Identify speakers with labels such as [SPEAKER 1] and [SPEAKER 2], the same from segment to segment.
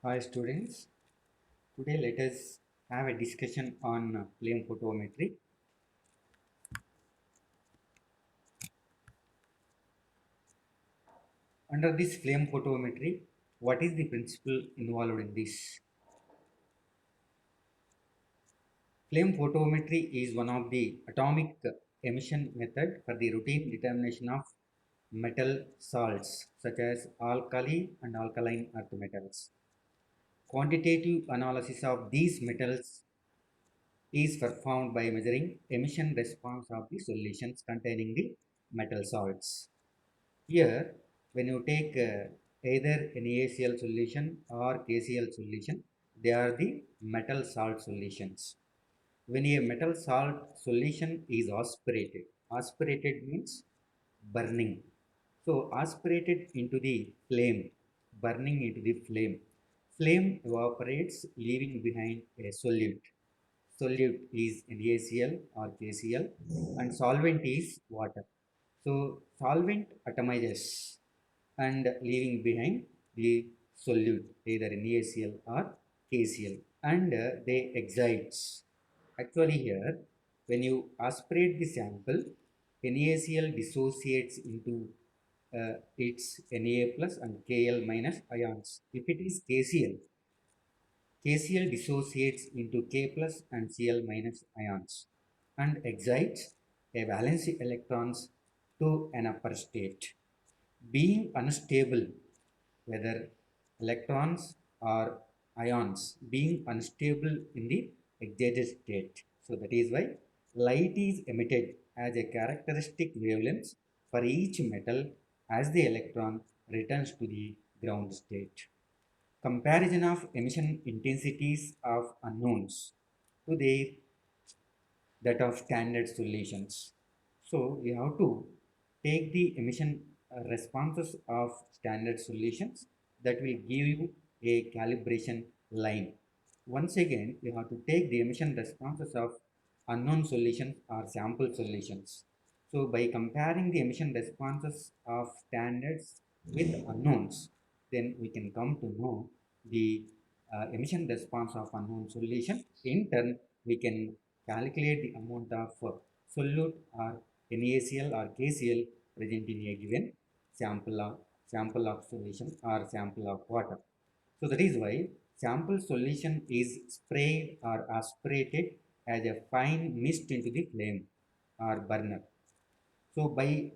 [SPEAKER 1] Hi students, today let us have a discussion on flame photometry. Under this flame photometry, what is the principle involved in this? Flame photometry is one of the atomic emission method for the routine determination of metal salts such as alkali and alkaline earth metals. Quantitative analysis of these metals is performed by measuring emission response of the solutions containing the metal salts. Here, when you take either NaCl solution or KCl solution, they are the metal salt solutions. When a metal salt solution is aspirated means burning. So, aspirated into the flame, burning into the flame. Flame evaporates, leaving behind a solute. Solute is NaCl or KCl, and solvent is water. So, solvent atomizes and leaving behind the solute, either NaCl or KCl, and they excites. Actually, here, when you aspirate the sample, NaCl dissociates into its Na plus and Kl minus ions. If it is KCl dissociates into K plus and Cl minus ions and excites a valency electrons to an upper state. Being unstable, whether electrons or ions, being unstable in the excited state. So that is why light is emitted as a characteristic wavelength for each metal as the electron returns to the ground state. Comparison of emission intensities of unknowns to their that of standard solutions. So we have to take the emission responses of standard solutions that will give you a calibration line. Once again, we have to take the emission responses of unknown solutions or sample solutions. So by comparing the emission responses of standards with unknowns, then we can come to know the emission response of unknown solution. In turn, we can calculate the amount of solute or NaCl or KCl present in a given sample of solution or sample of water. So that is why sample solution is sprayed or aspirated as a fine mist into the flame or burner. So by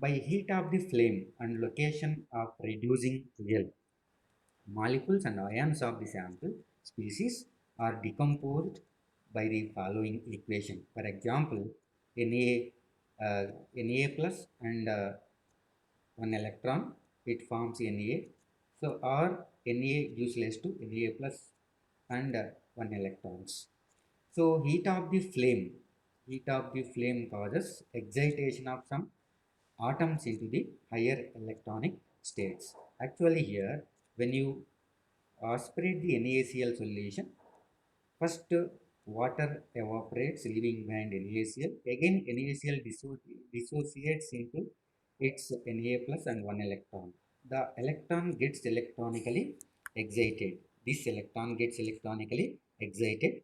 [SPEAKER 1] heat of the flame and location of reducing fuel, molecules and ions of the sample species are decomposed by the following equation. For example, Na plus and one electron, it forms Na. So, or Na gives rise to Na plus and one electrons. So, heat of the flame causes excitation of some atoms into the higher electronic states. Actually, here, when you aspirate the NaCl solution, first water evaporates, leaving behind NaCl. Again, NaCl dissociates into its Na plus and one electron. The electron gets electronically excited. This electron gets electronically excited.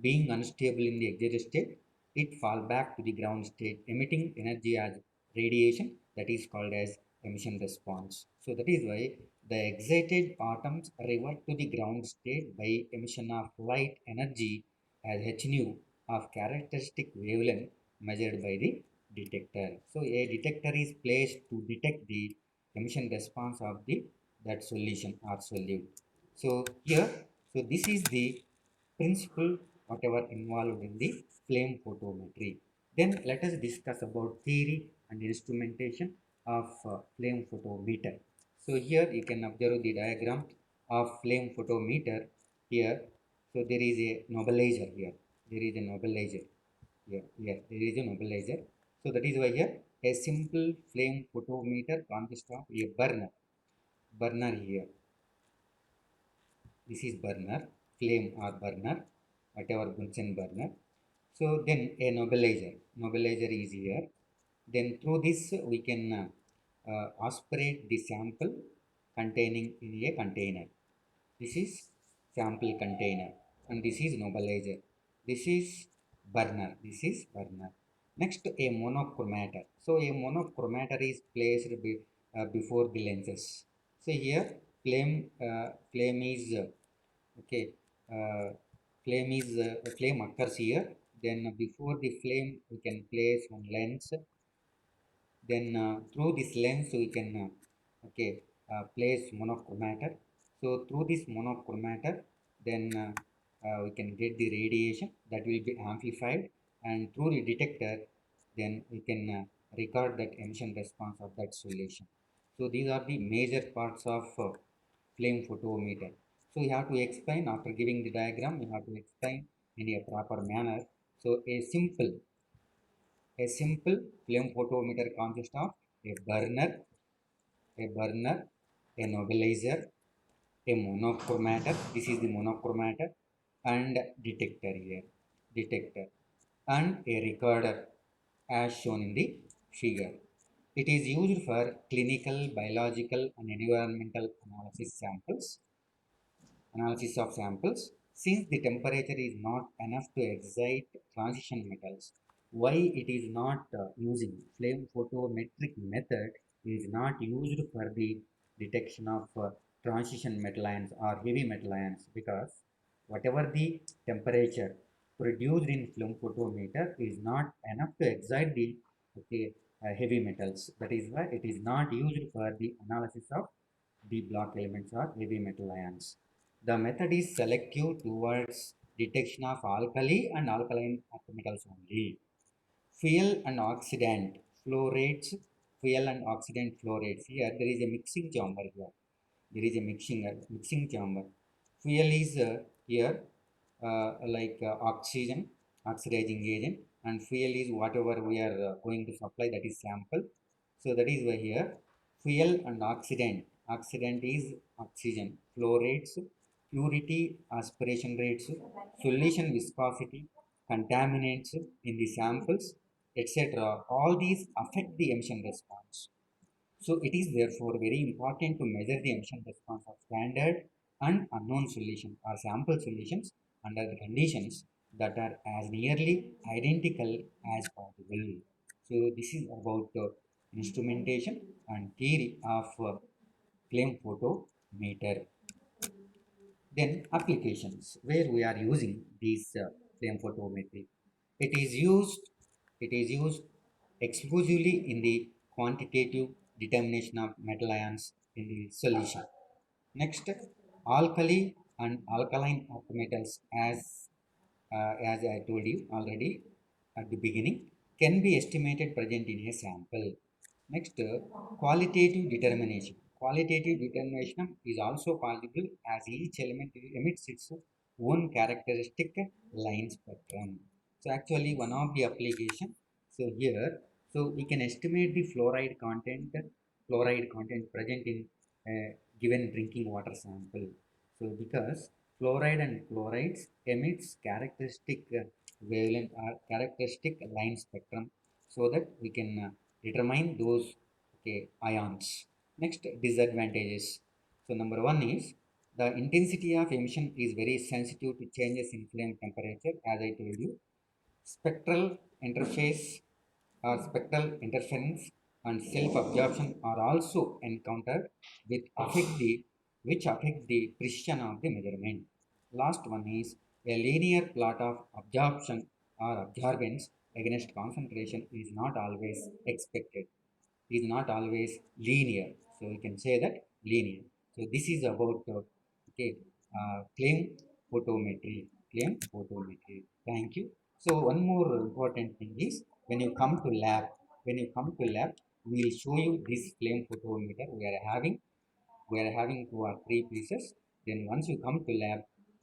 [SPEAKER 1] Being unstable in the excited state, it fall back to the ground state, emitting energy as radiation, that is called as emission response. So that is why the excited atoms revert to the ground state by emission of light energy as h nu of characteristic wavelength measured by the detector. So a detector is placed to detect the emission response of the that solution or solute. So here, so this is the principle whatever involved in the flame photometry. Then let us discuss about theory and instrumentation of flame photometer. So here you can observe the diagram of flame photometer here. So there is a nebulizer here. There is a nebulizer here. Here there is a nebulizer. So that is why here a simple flame photometer consists of a burner here. This is burner, flame or burner, whatever Bunsen burner. So then a nebulizer is here. Then through this we can aspirate the sample containing in a container. This is sample container, and this is nobilizer. This is burner. This is burner. Next, a monochromator. So a monochromator is placed before the lenses. So here flame is okay. Uh, flame occurs here. Then before the flame, we can place one lens. Then through this lens we can place monochromator. So through this monochromator, then we can get the radiation that will be amplified, and through the detector, then we can record that emission response of that solution. So these are the major parts of flame photometer. So you have to explain after giving the diagram. You have to explain in a proper manner. So a simple flame photometer consists of a burner, a burner, a nobilizer, a monochromator. This is the monochromator, and detector here, detector, and a recorder as shown in the figure. It is used for clinical, biological, and environmental analysis of samples. Since the temperature is not enough to excite transition metals, why it is not using flame photometric method is not used for the detection of transition metal ions or heavy metal ions, because whatever the temperature produced in flame photometer is not enough to excite the okay, heavy metals. That is why it is not used for the analysis of the block elements or heavy metal ions. The method is selective towards detection of alkali and alkaline metals only. Fuel and oxidant flow rates, fuel and oxidant flow rates. Here there is a mixing chamber here. There is a mixing chamber. Fuel is here oxygen, oxidizing agent, and fuel is whatever we are going to supply, that is sample. So that is why here fuel and oxidant. Oxidant is oxygen. Flow rates, purity, aspiration rates, solution viscosity, contaminants in the samples, etc. All these affect the emission response. So it is therefore very important to measure the emission response of standard and unknown solution or sample solutions under the conditions that are as nearly identical as possible. So this is about instrumentation and theory of flame photometer. Then applications where we are using these flame photometry. It is used. It is used exclusively in the quantitative determination of metal ions in the solution. Next, alkali and alkaline metals, as I told you already at the beginning, can be estimated present in a sample. Next, qualitative determination. Qualitative determination is also possible as each element emits its own characteristic line spectrum. So actually one of the application. So here, so we can estimate the fluoride content present in given drinking water sample. So because fluoride and chlorides emits characteristic wavelength or characteristic line spectrum, so that we can determine those ions. Next, disadvantages. So number one is the intensity of emission is very sensitive to changes in flame temperature, as I told you. Spectral interface or spectral interference and self-absorption are also encountered which affect the precision of the measurement. Last one is a linear plot of absorption or absorbance against concentration is not always expected, is not always linear. So we can say that linear. So this is about flame photometry. Flame photometry. Thank you. So one more important thing is when you come to lab, we will show you this flame photometer we are having two or three pieces. Then once you come to lab,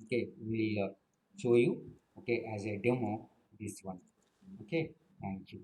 [SPEAKER 1] we will show you as a demo this one. Okay, thank you.